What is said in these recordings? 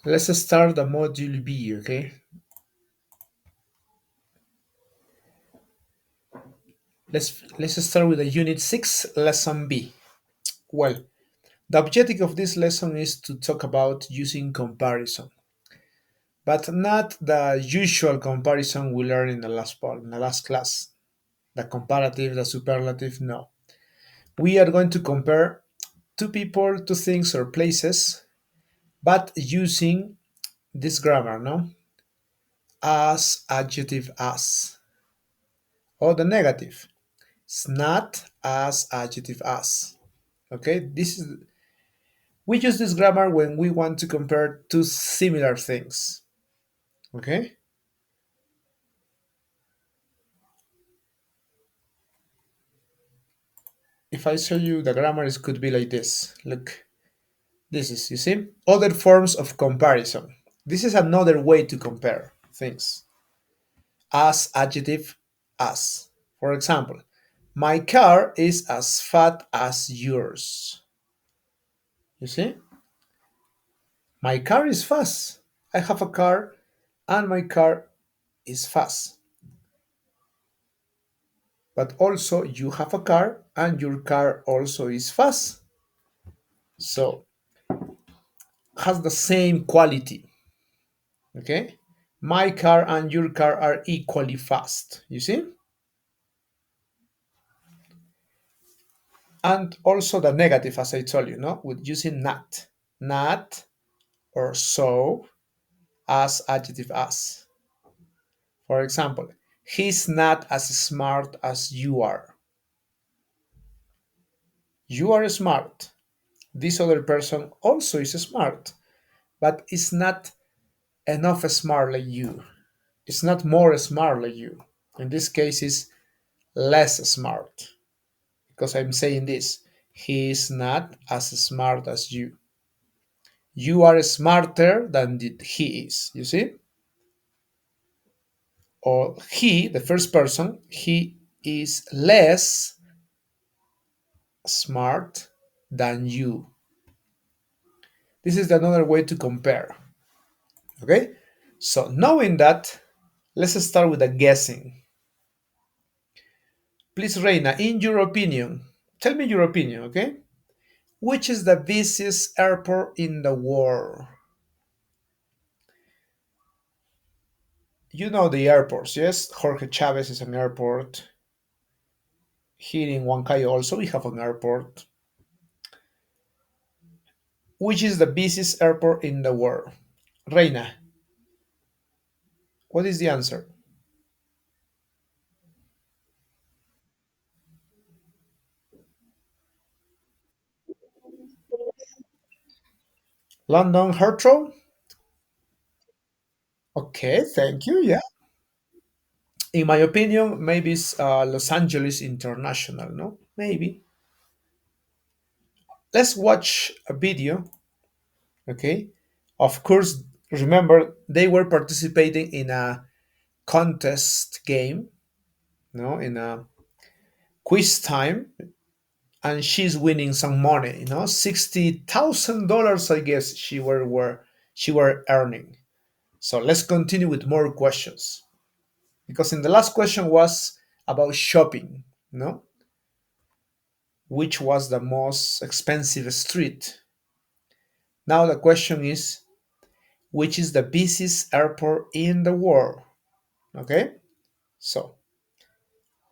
Let's start the module B, okay? Let's start with the unit 6, lesson B. Well, the objective of this lesson is to talk about using comparison, but not the usual comparison we learned in the last part, in the last class. The comparative, the superlative, no. We are going to compare two people, two things, or places, but using this grammar, no? As, adjective, as. Or the negative. It's not as, adjective, as. Okay, this is we use this grammar when we want to compare two similar things. Okay, if I show you the grammar, it could be like this. Look, this is, you see, other forms of comparison. This is another way to compare things. As, adjective, as. For example, my car is as fat as yours. You see, my car is fast. I have a car and my car is fast. But also, you have a car and your car also is fast. So, has the same quality. Okay, my car and your car are equally fast. You see, and also the negative, as I told you, no, with using not or so as adjective as. For example, he's not as smart as you are. You are smart. This other person also is smart, but is not enough smart like you. It's not more smart like you. In this case, it's less smart because I'm saying this. He is not as smart as you. You are smarter than he is. You see? Or he, the first person, he is less smart than you. This is another way to compare. Okay? So, knowing that, let's start with a guessing. Please, Reina, in your opinion, tell me your opinion, okay? Which is the busiest airport in the world? You know the airports, yes? Jorge Chavez is an airport. Here in Huancayo also we have an airport. Which is the busiest airport in the world? Reina, what is the answer? London Heathrow? Okay, thank you. Yeah. In my opinion, maybe it's Los Angeles International, no? Maybe. Let's watch a video, okay? Of course, remember, they were participating in a contest game, no, in a quiz time, and she's winning some money, $60,000, I guess she were earning. So let's continue with more questions because in the last question was about shopping, no, which was the most expensive street. Now the question is, which is the busiest airport in the world? Okay, so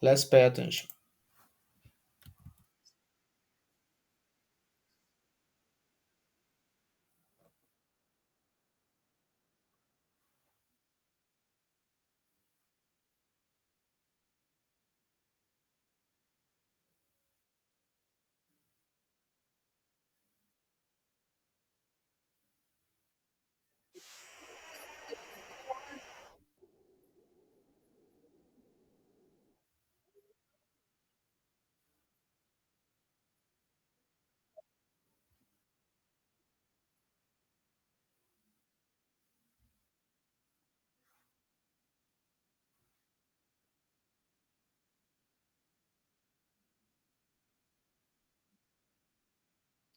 let's pay attention.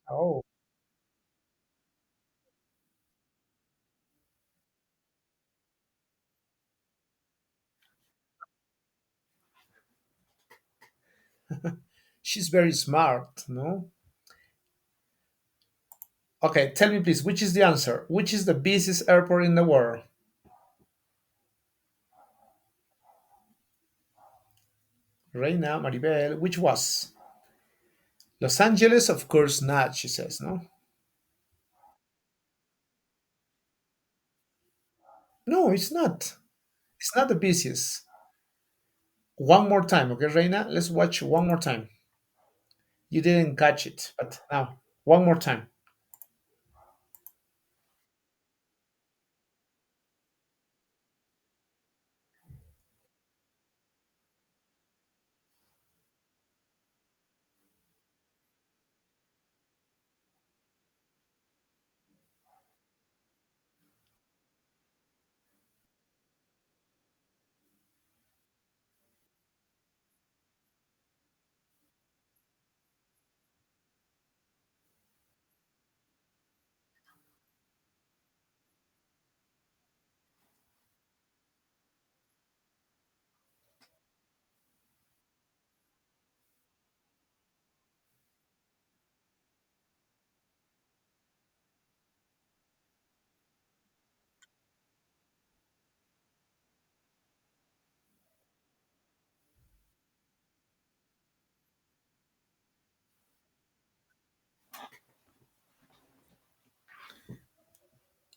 Oh, She's very smart, no? Okay, tell me please, which is the answer? Which is the busiest airport in the world? Reina Maribel, which was? Los Angeles, of course not, she says, no? No, it's not. It's not the busiest. One more time, okay, Reina? Let's watch one more time. You didn't catch it, but now, one more time.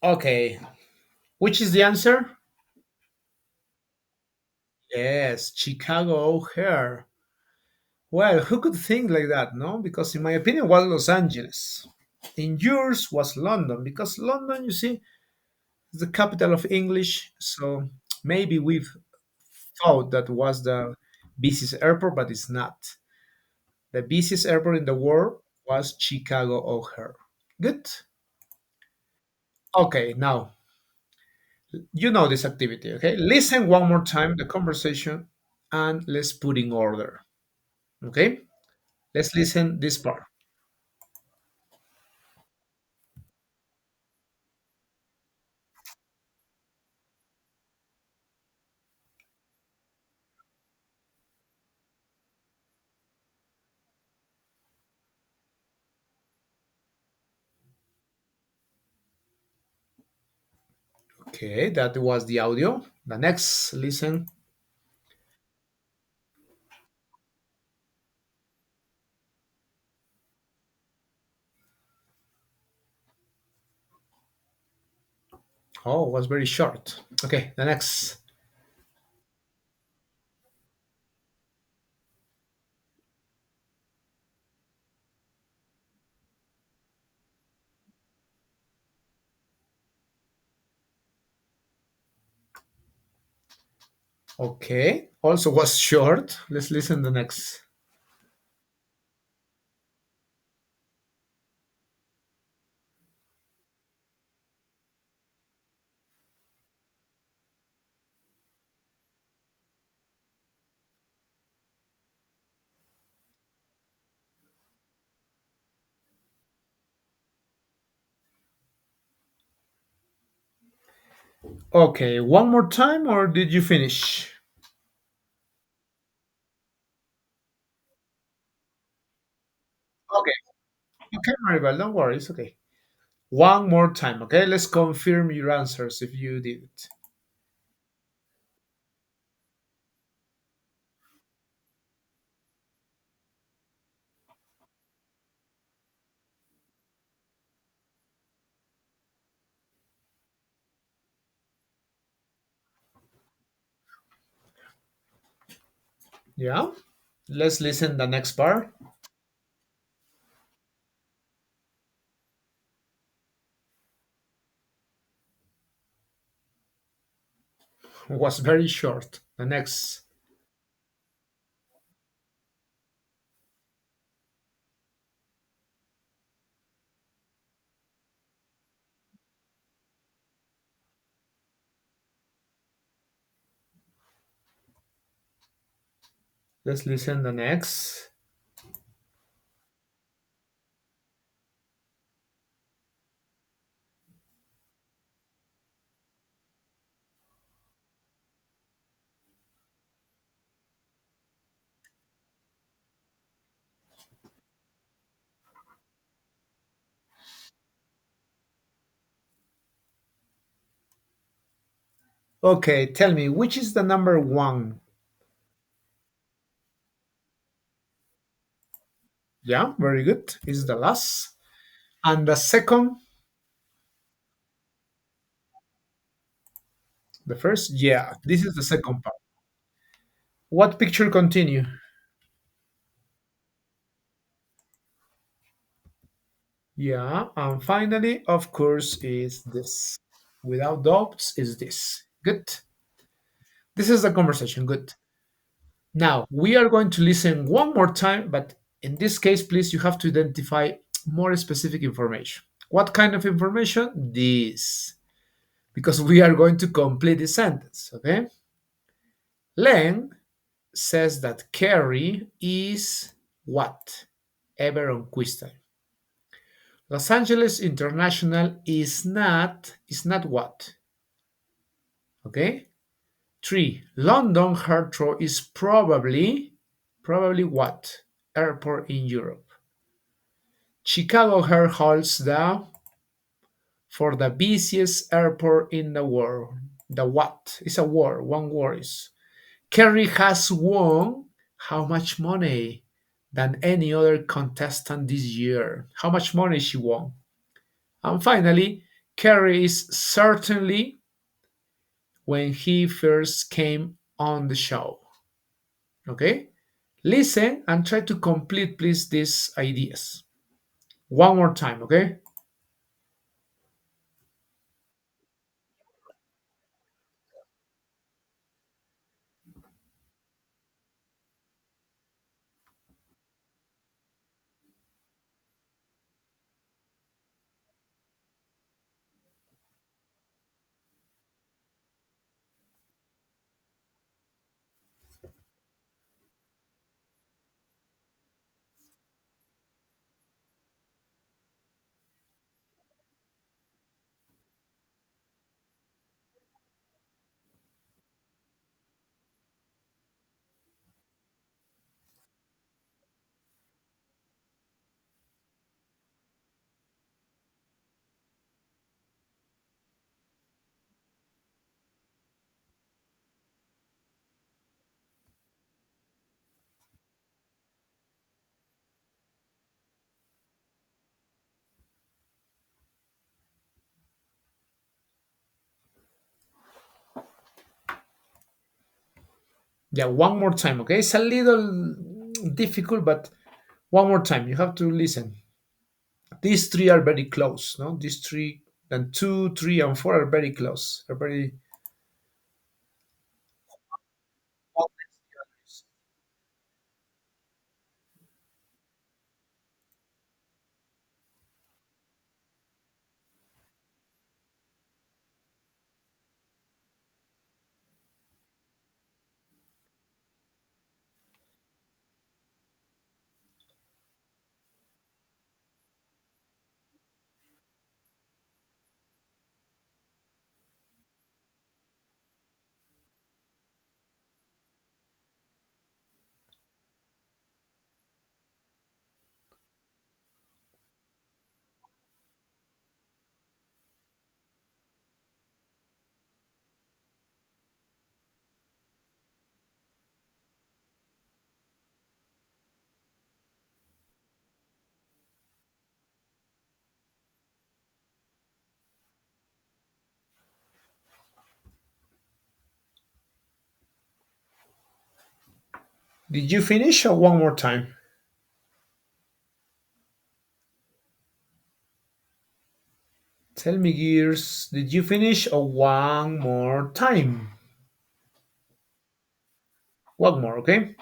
Okay, which is the answer? Yes, Chicago O'Hare. Well, who could think like that, no? Because in my opinion, was Los Angeles. In yours was London, because London, you see, is the capital of English. So maybe we've thought that was the busiest airport, but it's not. The busiest airport in the world was Chicago O'Hare. Good. Okay, now you know this activity. Okay, listen one more time the conversation, and let's put in order. Okay, let's listen this part. Okay, that was the audio. The next listen. Oh, it was very short. Okay, the next. Okay, also was short. Let's listen the next. Okay, one more time, or did you finish? Okay, okay, Maribel, don't worry, it's okay. One more time, okay? Let's confirm your answers if you did it. Yeah? Let's listen the next part. Was very short. The next. Let's listen the next. Okay, tell me, which is the number one? Yeah, very good. Is the last. And the second, the first? Yeah, this is the second part. What picture continue? Yeah, and finally, of course, is this. Without doubts, is this. Good. This is the conversation. Good. Now, we are going to listen one more time, but in this case, please, you have to identify more specific information. What kind of information? This. Because we are going to complete the sentence, okay? Len says that Carrie is what? Ever on quiz time. Los Angeles International is not what? Okay? Three, London Heathrow is probably what? Airport in Europe. Chicago Air holds the for the busiest airport in the world. The what? It's a word. One word is. Kerry has won how much money than any other contestant this year? How much money she won? And finally, Kerry is certainly when he first came on the show. Okay? Listen and try to complete, please, these ideas. One more time, okay? Yeah, one more time, okay? It's a little difficult, but one more time. You have to listen. These three are very close, no? These three, and two, three, and four are very close. Are very. Did you finish or one more time? Tell me, Gears, did you finish or one more time? One more, okay?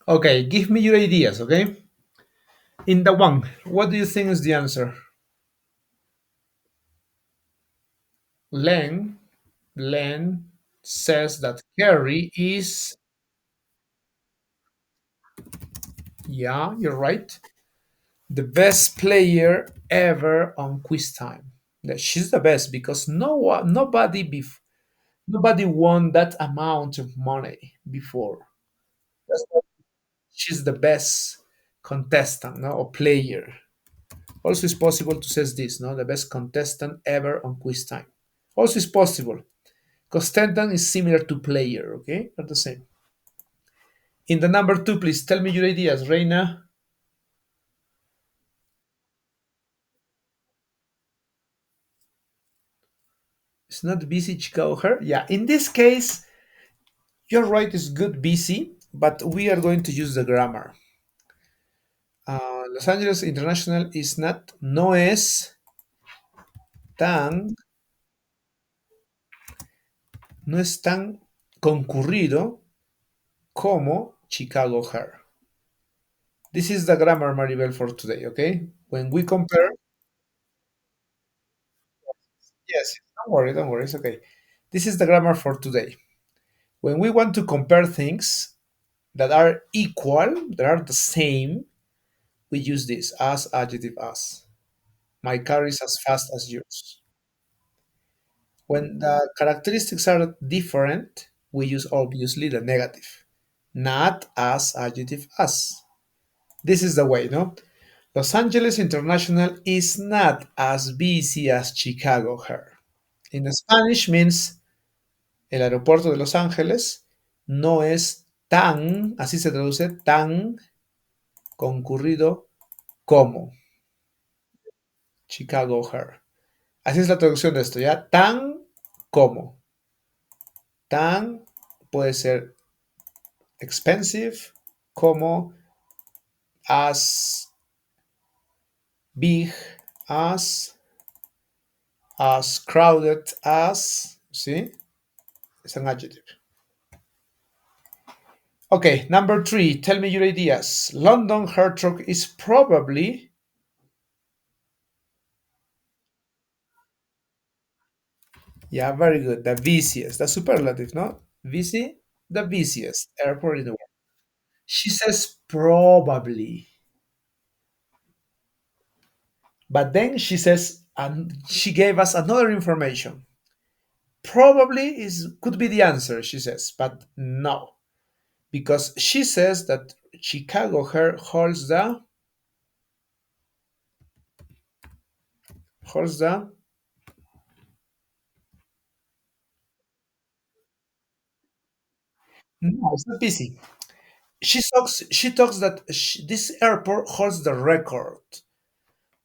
Okay, give me your ideas, okay? In the one, what do you think is the answer? Len, Len says that Kerry is, yeah, you're right, the best player ever on quiz time. That she's the best because nobody won that amount of money before. That's why she's the best contestant, no, or player. Also, it's possible to say this, no, the best contestant ever on quiz time. Also, it's possible. Contestant is similar to player, okay? Are the same. In the number two, please tell me your ideas, Reina. It's not busy Chicago her. Yeah, in this case, you're right, it's good busy, but we are going to use the grammar. Los Angeles International is not, no es tan, no es tan concurrido como Chicago her. This is the grammar, Maribel, for today, okay? When we compare, yes, don't worry, it's okay. This is the grammar for today. When we want to compare things that are equal, that are the same, we use this as adjective as. My car is as fast as yours. When the characteristics are different, we use obviously the negative, not as adjective as. This is the way, no? Los Angeles International is not as busy as Chicago her. In Spanish means el aeropuerto de Los Ángeles no es tan, así se traduce, tan concurrido como Chicago her. Así es la traducción de esto, ¿ya? Tan como. Tan puede ser expensive como as big as crowded as, ¿sí? Es an adjective. Okay, number three, tell me your ideas. London Heathrow is probably, yeah, very good, the busiest, the superlative, no? Busy, the busiest airport in the world. She says probably, but then she says, and she gave us another information. Probably is could be the answer, she says, but no, because she says that Chicago her holds the no, it's not busy. She talks that this airport holds the record.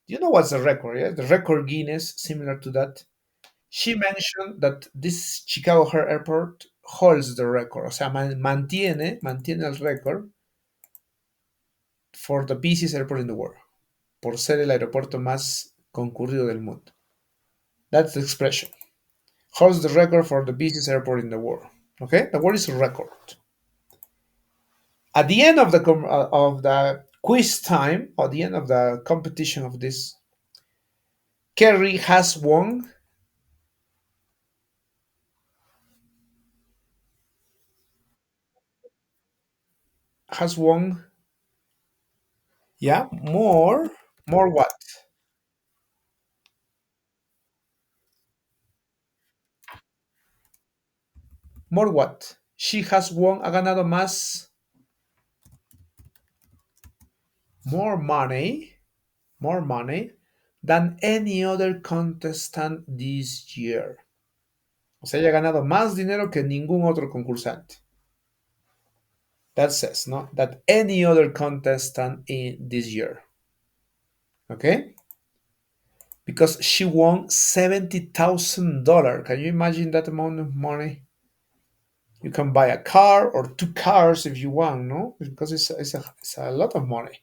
You know what's the record? Yeah, the record Guinness, similar to that. She mentioned that this Chicago Her Airport holds the record, o sea, mantiene el récord for the busiest airport in the world, por ser el aeropuerto más concurrido del mundo. That's the expression. Holds the record for the busiest airport in the world. Okay, the word is record. At the end of the quiz time, or the end of the competition of this, Kerry has won, yeah, more what? More what? She has won, ha ganado más, more more money than any other contestant this year. O sea, ella ha ganado más dinero que ningún otro concursante. That says, no? That any other contestant in this year. Okay? Because she won $70,000. Can you imagine that amount of money? You can buy a car or two cars if you want, no? Because it's a lot of money.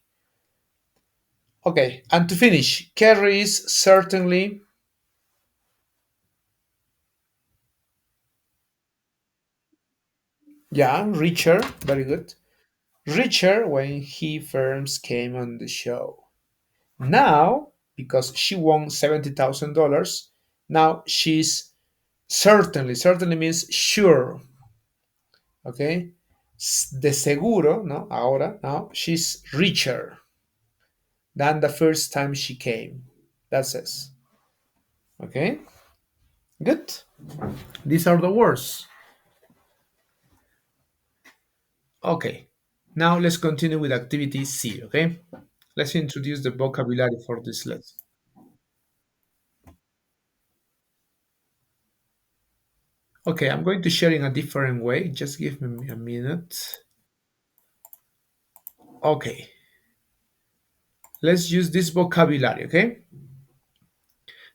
Okay, and to finish, Kerry is certainly, yeah, richer. Very good. richer when he first came on the show. Now, because she won $70,000, now she's certainly means sure, okay? De seguro, no? Ahora, now she's richer than the first time she came. That says, okay? Good. These are the words. Okay. Now let's continue with activity C, okay? Let's introduce the vocabulary for this lesson. Okay, I'm going to share in a different way. Just give me a minute. Okay, let's use this vocabulary, okay?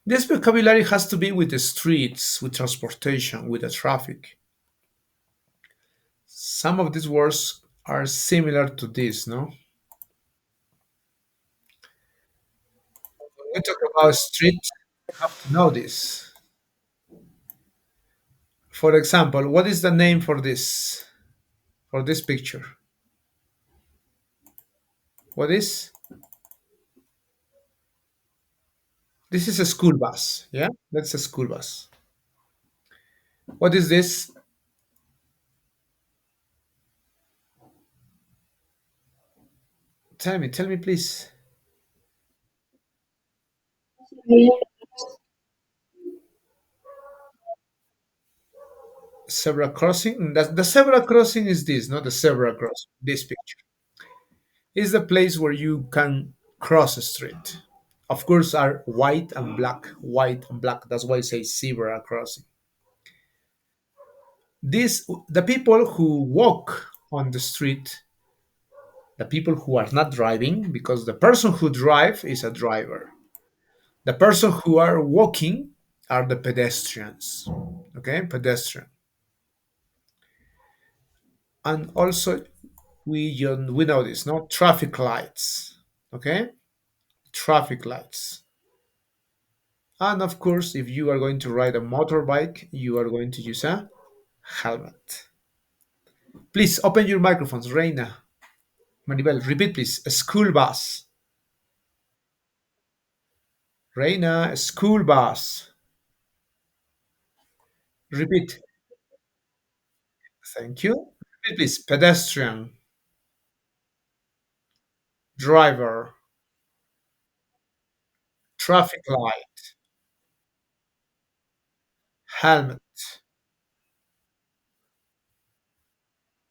This vocabulary has to be with the streets, with transportation, with the traffic. Some of these words are similar to this, no? When we talk about street, you have to know this. For example, what is the name for this picture? What is? This is a school bus, yeah? That's a school bus. What is this? Tell me please. Zebra crossing. The zebra crossing is this, not the zebra crossing. This picture is the place where you can cross a street. Of course, are white and black, white and black. That's why I say zebra crossing. This the people who walk on the street, the people who are not driving, because the person who drive is a driver. The person who are walking are the pedestrians. Okay, pedestrian. And also we know this, no traffic lights. Okay, traffic lights. And of course, if you are going to ride a motorbike, you are going to use a helmet. Please open your microphones, Reina. Maribel, repeat please. A school bus. Reina, a school bus. Repeat. Thank you. Repeat please. Pedestrian, driver, traffic light, helmet,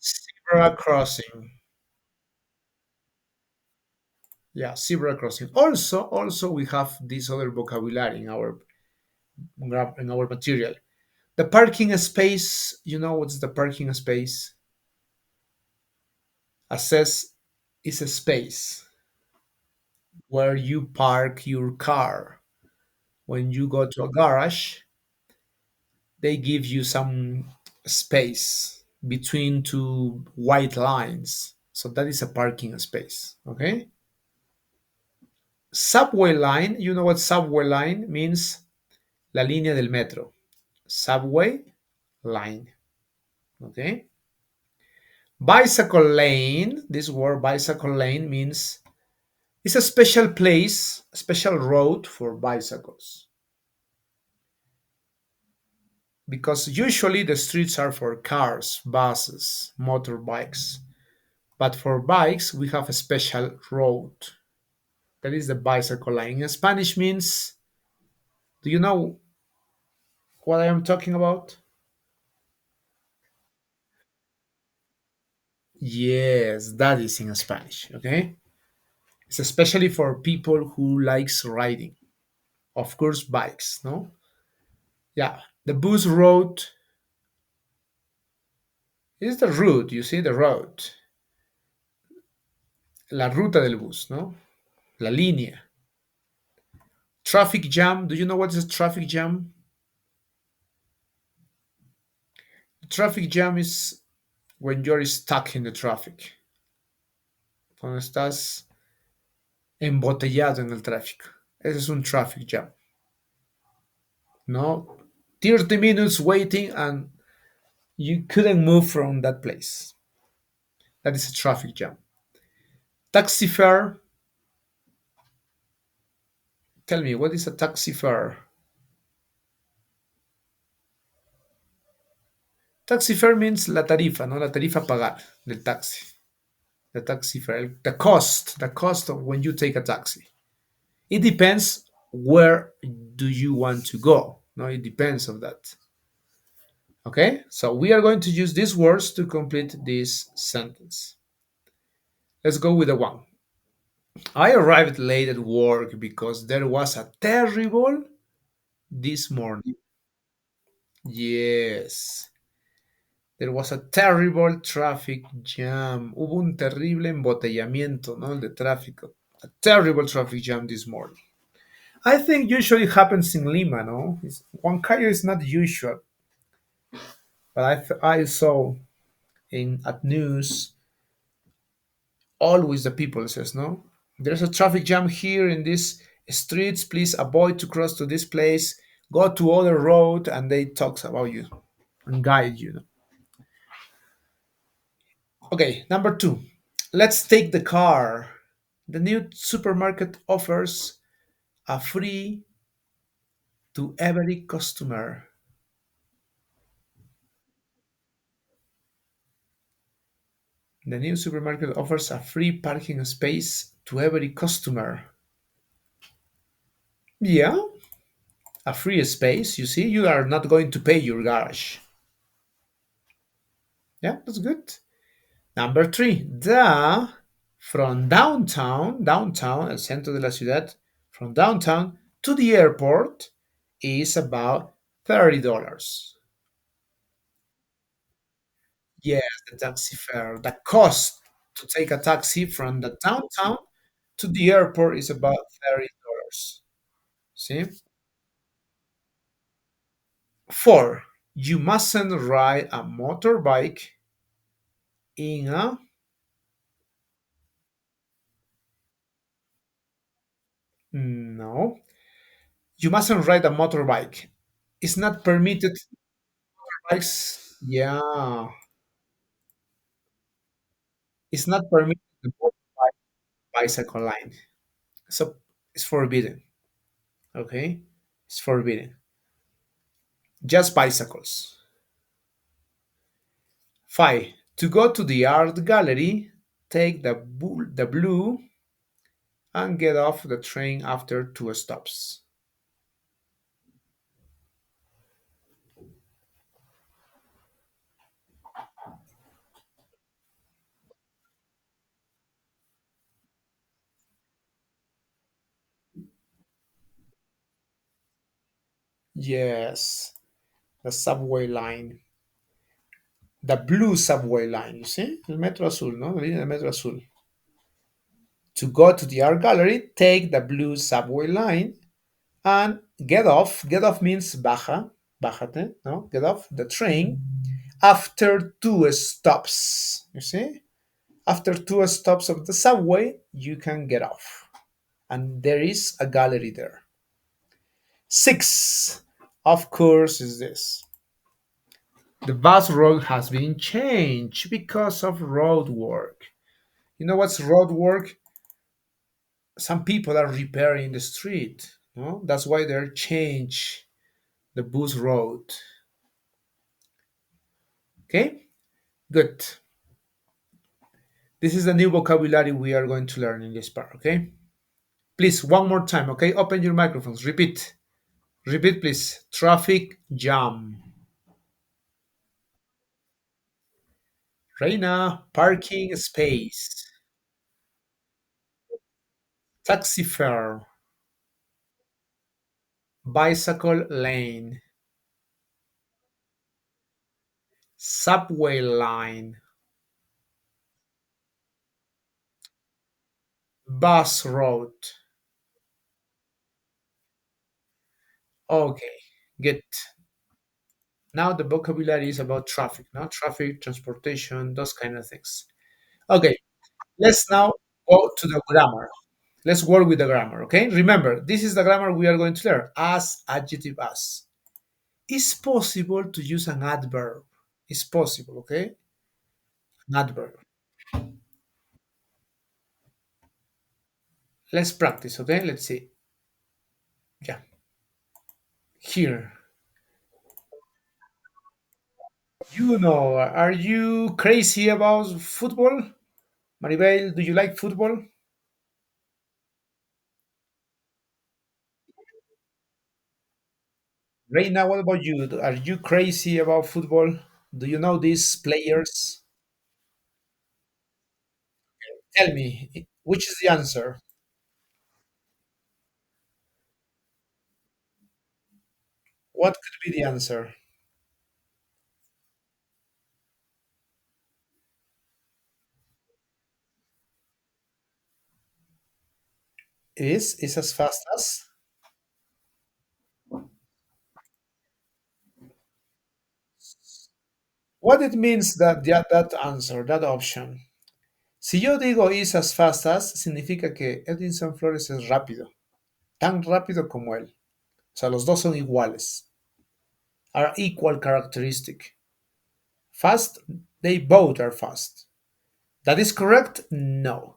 zebra crossing. Yeah, zebra crossing. Also we have this other vocabulary in our material. The parking space. You know what's the parking space? Access is a space where you park your car. When you go to a garage, they give you some space between two white lines. So that is a parking space. Okay. Subway line. You know what subway line means? La línea del metro. Subway line. Okay. Bicycle lane. This word bicycle lane means it's a special place, a special road for bicycles. Because usually the streets are for cars, buses, motorbikes. But for bikes, we have a special road. That is the bicycle lane. In Spanish means, do you know what I am talking about? Yes, that is in Spanish, okay? It's especially for people who likes riding. Of course, bikes, no? Yeah, the bus road is the route, you see, the road. La ruta del bus, ¿no? La línea. Traffic jam. Do you know what is a traffic jam? Traffic jam is when you're stuck in the traffic. Cuando estás embotellado en el tráfico. Ese es un traffic jam. No? 30 minutes waiting and you couldn't move from that place. That is a traffic jam. Taxi fare. Tell me, what is a taxi fare? Taxi fare means la tarifa, no? La tarifa a pagar del taxi. The taxi fare, the cost of when you take a taxi. It depends where do you want to go. No, it depends on that. Okay, so we are going to use these words to complete this sentence. Let's go with the one. I arrived late at work because there was a terrible this morning. Yes, there was a terrible traffic jam. Hubo un terrible embotellamiento, ¿no? De tráfico. A terrible traffic jam this morning. I think usually happens in Lima, no? Huancayo is not usual, but I saw in at news always the people says no. There's a traffic jam here in these streets. Please avoid to cross to this place. Go to other road, and they talks about you and guide you. Okay, number two. Let's take the car. The new supermarket offers a free to every customer. The new supermarket offers a free parking space to every customer. Yeah, a free space. You see, you are not going to pay your garage. Yeah, that's good. Number three, the from downtown, el centro de la ciudad, from downtown to the airport is about $30. Yes, the taxi fare. The cost to take a taxi from the downtown to the airport is about $30. See? Four, you mustn't ride a motorbike in a no. You mustn't ride a motorbike. It's not permitted bikes. Yeah, it's not permitted to motorbike bicycle line. So it's forbidden. Okay, it's forbidden. Just bicycles. Five. To go to the art gallery, take the blue and get off the train after two stops. Yes, the subway line. The blue subway line, you see? El Metro Azul, ¿no? La línea de Metro Azul. To go to the art gallery, take the blue subway line and get off. Get off means baja, bájate, no? Get off the train after two stops. You see? After two stops of the subway, you can get off. And there is a gallery there. Six, of course, is this. The bus route has been changed because of road work. You know what's road work? Some people are repairing the street. No? That's why they're change the bus road. Okay, good. This is the new vocabulary we are going to learn in this part. Okay, please one more time. Okay, open your microphones. Repeat. Repeat, please. Traffic jam. Reina, parking space. Taxi fare. Bicycle lane. Subway line. Bus route. Okay, good. Now the vocabulary is about traffic, not traffic, transportation, those kind of things. Okay, let's now go to the grammar. Let's work with the grammar, okay? Remember, this is the grammar we are going to learn. As, adjective, as. It's possible to use an adverb. It's possible, okay? An adverb. Let's practice, okay? Let's see. Yeah, here. Are you crazy about football? Maribel, do you like football? Reina, what about you? Are you crazy about football? Do you know these players? Tell me, which is the answer? What could be the answer? Is as fast as? What it means that answer, that option. Si yo digo is as fast as, significa que Edinson Flores es rápido, tan rápido como él. O sea, los dos son iguales, are equal characteristic. Fast, they both are fast. That is correct? No.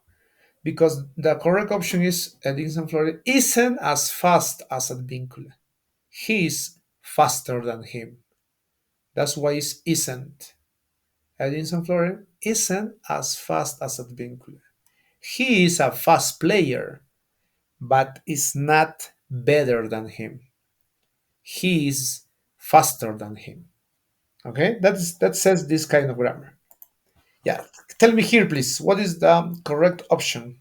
Because the correct option is Edinson Flores isn't as fast as Advíncula. He is faster than him. That's why it's isn't. Edinson Flores isn't as fast as Advíncula. He is a fast player, but is not better than him. He is faster than him. Okay, that says this kind of grammar. Yeah, tell me here, please. What is the correct option?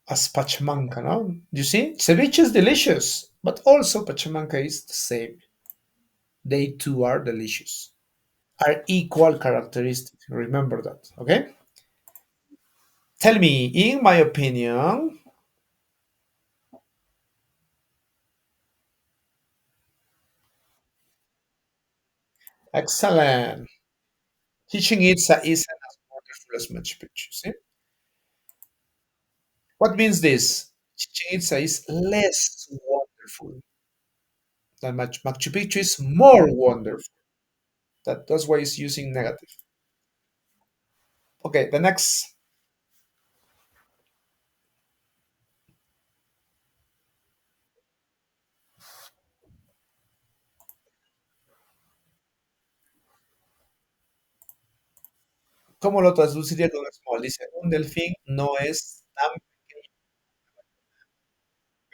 As pachamanca, no? You see, ceviche is delicious, but also pachamanca is the same. They too are delicious. Are equal characteristics. Remember that. Okay. Tell me, in my opinion, excellent. Teaching Itza isn't as wonderful as Machu Picchu. See? What means this? Chichen Itza is less wonderful than Machu Picchu is more wonderful. That's why it's using negative. Okay, the next. ¿Cómo lo traduciría con small? Dice, un delfín no es tan pequeño.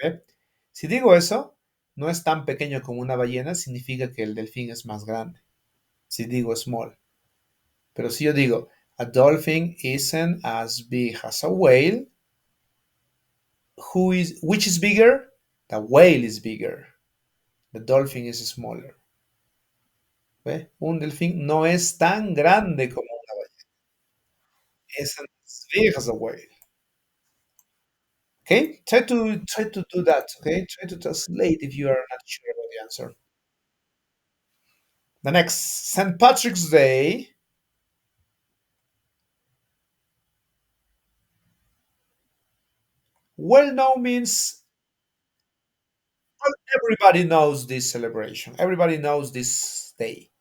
¿Ve? Si digo eso, no es tan pequeño como una ballena, significa que el delfín es más grande. Si digo small. Pero si yo digo, a dolphin isn't as big as a whale, which is bigger? The whale is bigger. The dolphin is smaller. ¿Ve? Un delfín no es tan grande como una ballena. Isn't as big as a whale. Okay? Try to do that. Okay? Try to translate if you are not sure about the answer. The next, St. Patrick's Day. Well known means well, everybody knows this celebration. Everybody knows this day.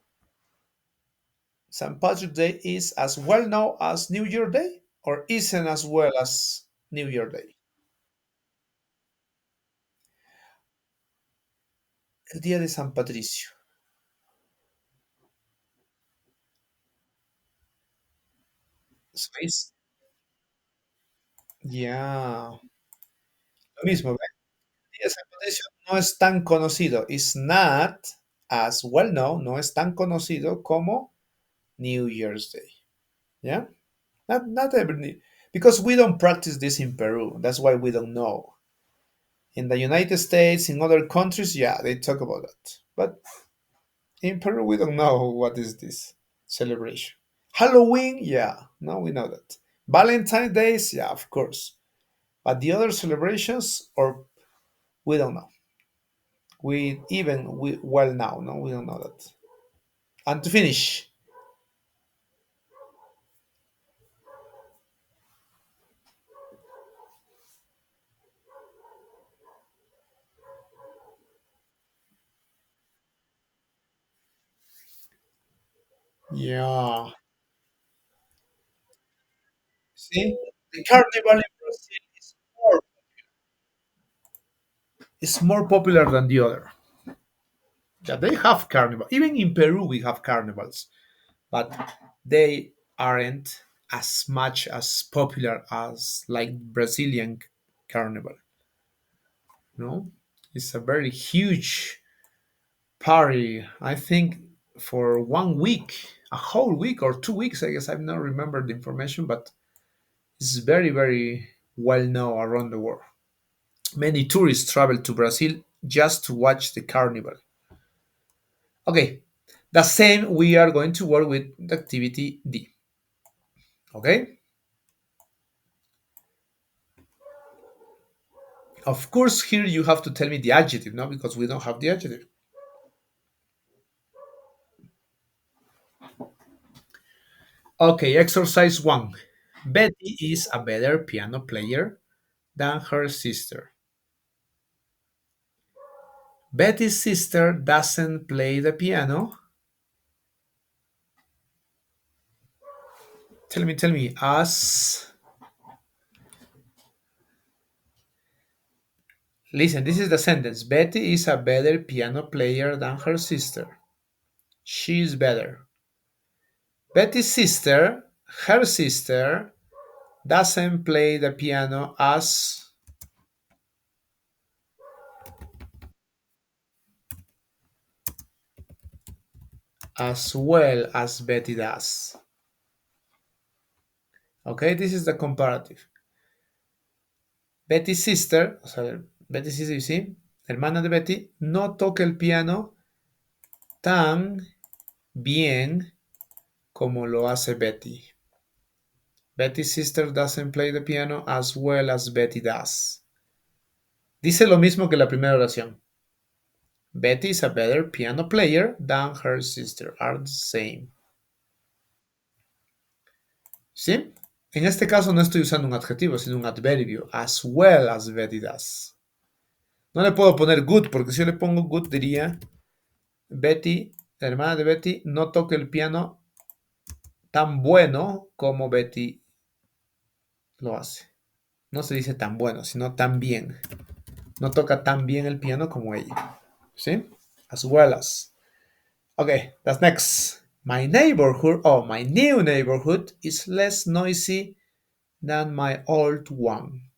St. Patrick's Day is as well known as New Year Day or isn't as well as New Year Day. El día de San Patricio. So yeah, lo mismo. ¿Ve? El día de San Patricio no es tan conocido. It's not as well known, no es tan conocido como New Year's Day. Yeah? Not every because we don't practice this in Peru. That's why we don't know. In the United States, in other countries, yeah, they talk about that. But in Peru, we don't know what is this celebration. Halloween, yeah, no, we know that. Valentine's Days, yeah, of course. But the other celebrations, or we don't know. We well now, no, we don't know that. And to finish, yeah. See, the carnival in Brazil is more popular than the other. Yeah, they have carnival. Even in Peru, we have carnivals, but they aren't as much as popular as like Brazilian carnival. No, it's a very huge party. I think for 1 week, a whole week or 2 weeks. I guess I've not remembered the information, but it's very very well known around the world. Many tourists travel to Brazil just to watch the carnival. Okay, the same we are going to work with the activity D. Okay, of course here you have to tell me the adjective, no, because we don't have the adjective. Okay, exercise 1. Betty is a better piano player than her sister. Betty's sister doesn't play the piano. Tell me, as. Listen, this is the sentence. Betty is a better piano player than her sister. She is better. Betty's sister, her sister, doesn't play the piano as well as Betty does. Okay, this is the comparative. Betty's sister, o sea, Betty's sister, you see, hermana de Betty, no toca el piano tan bien como lo hace Betty. Betty's sister doesn't play the piano as well as Betty does. Dice lo mismo que la primera oración. Betty is a better piano player than her sister. Are the same. ¿Sí? En este caso no estoy usando un adjetivo, sino un adverbio. As well as Betty does. No le puedo poner good, porque si yo le pongo good diría Betty, la hermana de Betty, no toca el piano tan bueno como Betty lo hace. No se dice tan bueno, sino tan bien. No toca tan bien el piano como ella. ¿Sí? As well as. Okay, that's next. My neighborhood, my new neighborhood is less noisy than my old one.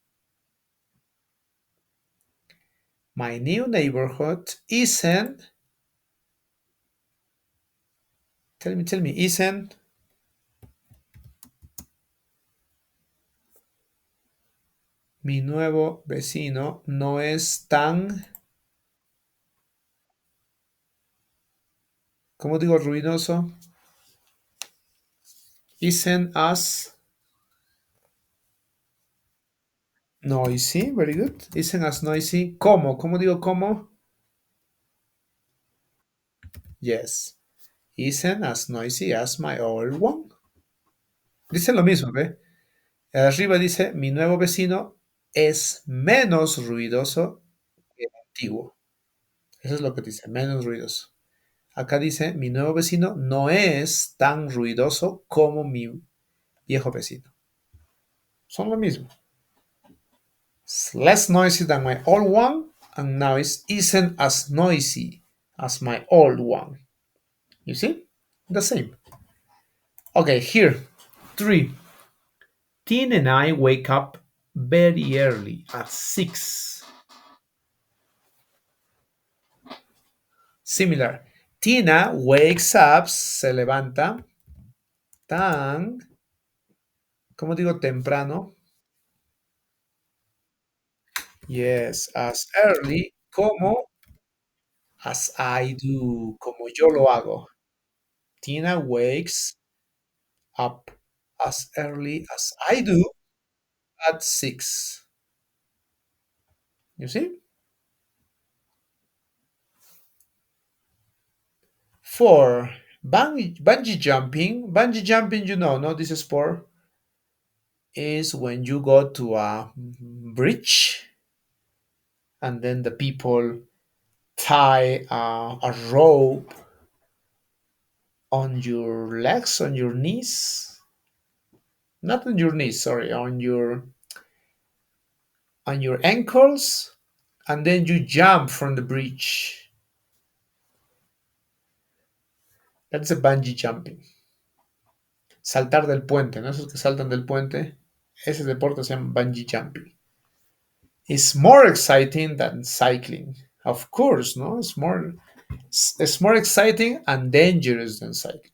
My new neighborhood isn't, tell me, isn't mi nuevo vecino no es tan, ¿cómo digo ruidoso? Isn't as noisy, very good. Isn't as noisy. ¿Cómo? ¿Cómo digo cómo? Yes. Isn't as noisy as my old one. Dice lo mismo, ¿ve? Arriba dice, mi nuevo vecino es menos ruidoso que el antiguo. Eso es lo que dice, menos ruidoso. Acá dice, mi nuevo vecino no es tan ruidoso como mi viejo vecino. Son lo mismo. It's less noisy than my old one, and now it isn't as noisy as my old one. You see? The same. Okay, here. 3. Tin and I wake up very early at 6. Similar. Tina wakes up, se levanta, tan, ¿cómo digo temprano? Yes, as early como as I do, como yo lo hago. Tina wakes up as early as I do at 6. You see? 4. Bungee jumping. Bungee jumping, you know, no, this sport is when you go to a bridge and then the people tie a rope on your legs, on your knees, not on your knees, sorry, on your ankles, and then you jump from the bridge. That's a bungee jumping. Saltar del puente, ¿no? Esos que saltan del puente, ese deporte se llama bungee jumping. It's more exciting than cycling. Of course, no? It's more exciting and dangerous than cycling.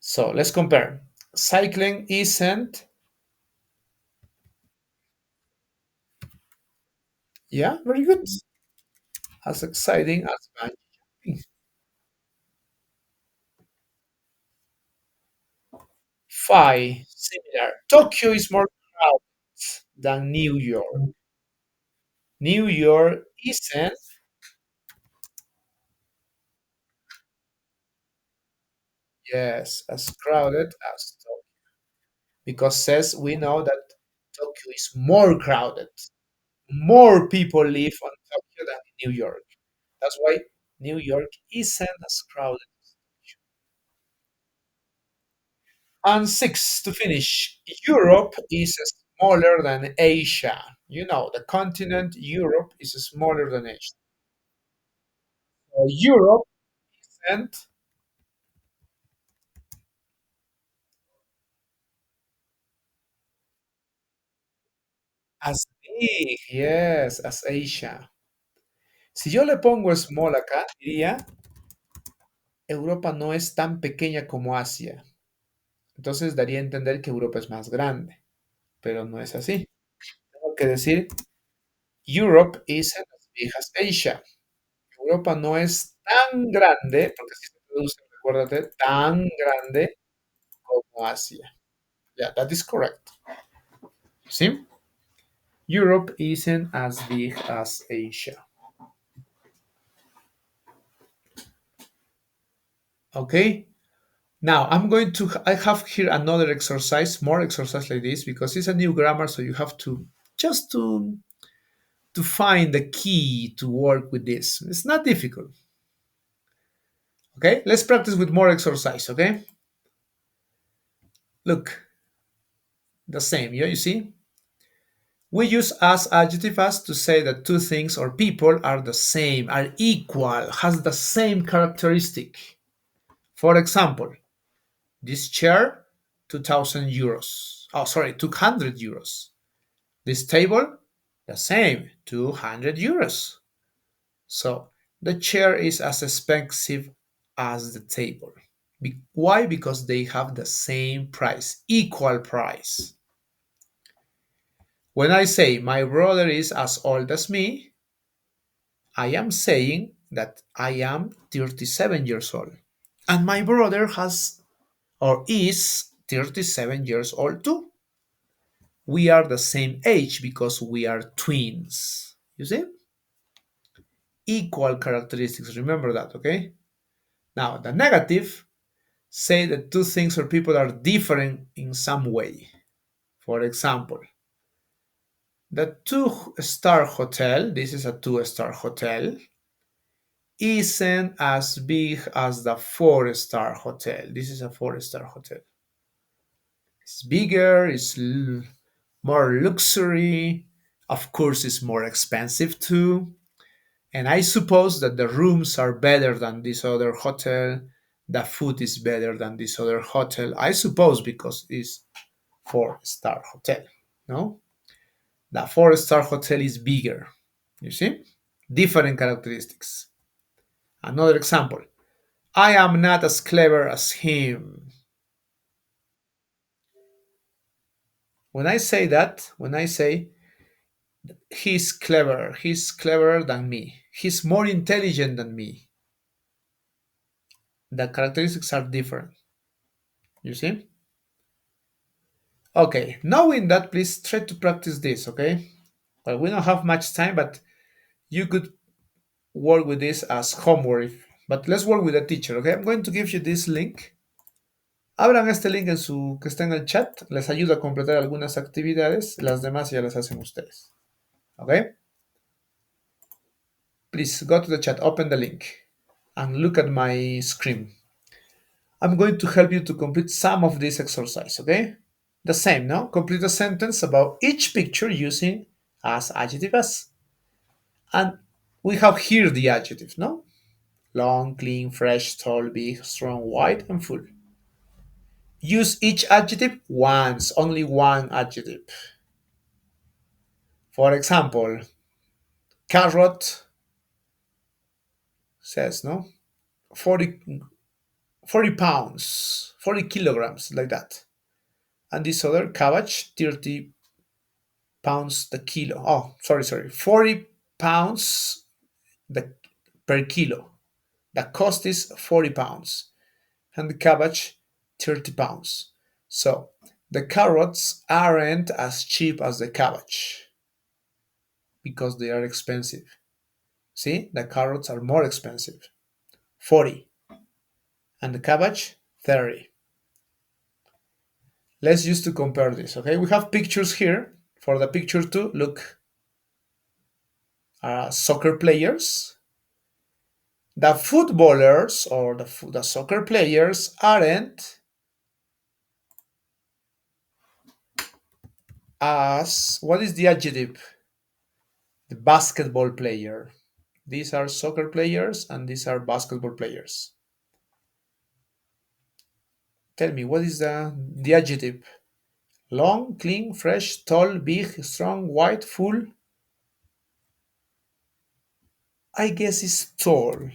So let's compare. Cycling isn't, yeah, very good, as exciting as bungee jumping. Five, similar. Tokyo is more crowded than New York. New York isn't, yes, as crowded as Tokyo. Because says we know that Tokyo is more crowded. More people live on Tokyo than in New York. That's why New York isn't as crowded. And six, to finish, Europe is smaller than Asia. You know, the continent Europe is smaller than Asia. So Europe isn't as big, yes, as Asia. Si yo le pongo small acá, diría, Europa no es tan pequeña como Asia. Entonces daría a entender que Europa es más grande, pero no es así. Tengo que decir, Europe isn't as big as Asia. Europa no es tan grande, porque así se traduce, recuérdate, tan grande como Asia. Yeah, that is correct. See? Europe isn't as big as Asia. Okay? Now I'm going to, I have here another exercise, more exercise like this, because it's a new grammar, so you have to just to find the key to work with this. It's not difficult. Okay? Let's practice with more exercise, okay? Look, the same, yeah, you see? We use as adjective as to say that two things or people are the same, are equal, has the same characteristic. For example, this chair, 2000 euros. Oh, sorry, 200 euros. This table, the same, 200 euros. So the chair is as expensive as the table. Why? Because they have the same price, equal price. When I say my brother is as old as me, I am saying that I am 37 years old. And my brother has or is 37 years old too. We are the same age because we are twins. You see? Equal characteristics. Remember that, okay? Now, the negative say that two things or people are different in some way. For example, the two-star hotel, this is a two-star hotel, isn't as big as the four-star hotel. This is a four-star hotel. It's bigger, it's more luxury. Of course, it's more expensive too. And I suppose that the rooms are better than this other hotel. The food is better than this other hotel. I suppose because it's four-star hotel. No, the four-star hotel is bigger. You see, different characteristics. Another example: I am not as clever as him. When I say that, when I say he's cleverer than me, he's more intelligent than me, the characteristics are different. You see? Okay, knowing that, please try to practice this, okay? Well, we don't have much time, but you could work with this as homework. But let's work with the teacher, okay? I'm going to give you this link. Abran este link en su que está en el chat, les ayuda a completar algunas actividades, las demás ya las hacen ustedes. Okay? Please go to the chat, open the link, and look at my screen. I'm going to help you to complete some of this exercise, okay? The same, no? Complete a sentence about each picture using as adjective as. And we have here the adjective, no? Long, clean, fresh, tall, big, strong, white, and full. Use each adjective once, only one adjective. For example, carrot says, no? 40, 40 pounds, 40 kilograms, like that. And this other cabbage, 30 pounds the kilo. Oh, sorry, 40 pounds the, per kilo. The cost is 40 pounds. And the cabbage, 30 pounds. So the carrots aren't as cheap as the cabbage because they are expensive. See, the carrots are more expensive, 40, and the cabbage, 30. Let's use to compare this, okay? We have pictures here. For the picture two, look, soccer players. The footballers or the soccer players aren't as, what is the adjective? The basketball player. These are soccer players and these are basketball players. Tell me, what is the adjective? Long, clean, fresh, tall, big, strong, white, full. I guess it's tall.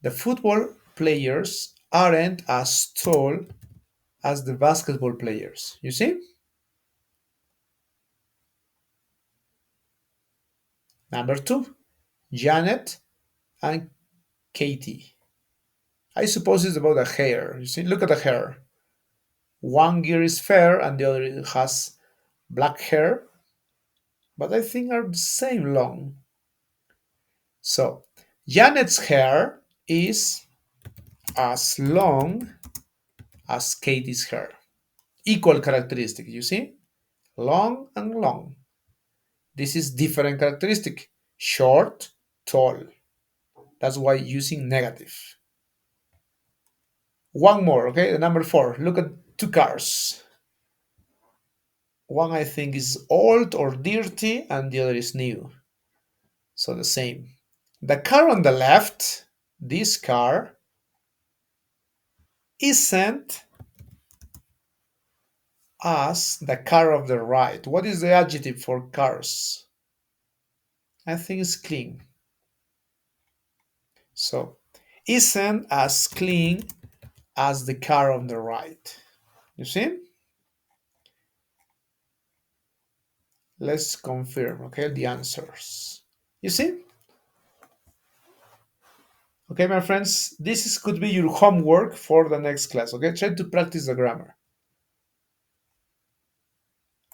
The football players aren't as tall as the basketball players. You see? Number two, Janet and Katie. I suppose it's about the hair. You see, look at the hair. One girl is fair and the other has black hair, but I think are the same long. So, Janet's hair is as long as Katie's hair. Equal characteristic, you see? Long and long. This is different characteristic. Short, tall. That's why using negative. One more, okay? Number four. Look at two cars. One I think is old or dirty, and the other is new. So the same. The car on the left, this car, isn't as the car of the right. What is the adjective for cars? I think it's clean. So, isn't as clean as the car on the right. You see? Let's confirm, okay, the answers. You see? Okay, my friends, could be your homework for the next class, okay? Try to practice the grammar.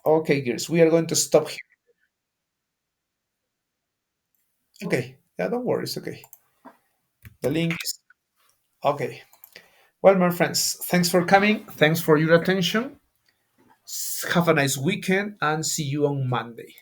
Okay, girls, we are going to stop here. Okay, yeah, don't worry, it's okay. The link is okay. Well, my friends, thanks for coming. Thanks for your attention. Have a nice weekend and see you on Monday.